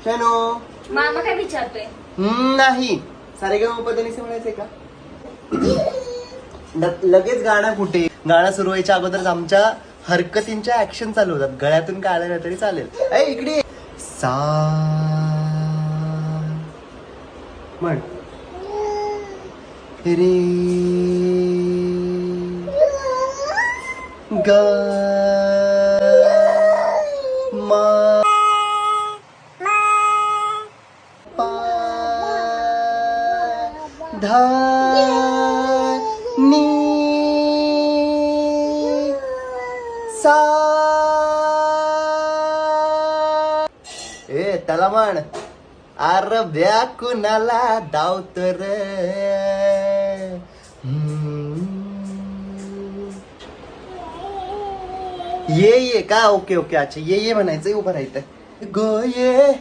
शनो मामा काय विचारतोय? नाही सारेगमपधनिसे म्हणायचंय का? लगेच गाणं कुठे? गाणं सुरू व्हायच्या अगोदरच आमच्या हरकतींच्या ऍक्शन चालू होतात. गळ्यातून काय आलं नाही तरी चालेल. ऐ इकडे ये. सा म्हण रे ग मा पा धा नी सा. ए त्याला म्हण अरे ब्या कुणाला धावतो रे. ये का? ओके ओके अच्छा ये म्हणायचं. उभं राहायचं. गो ये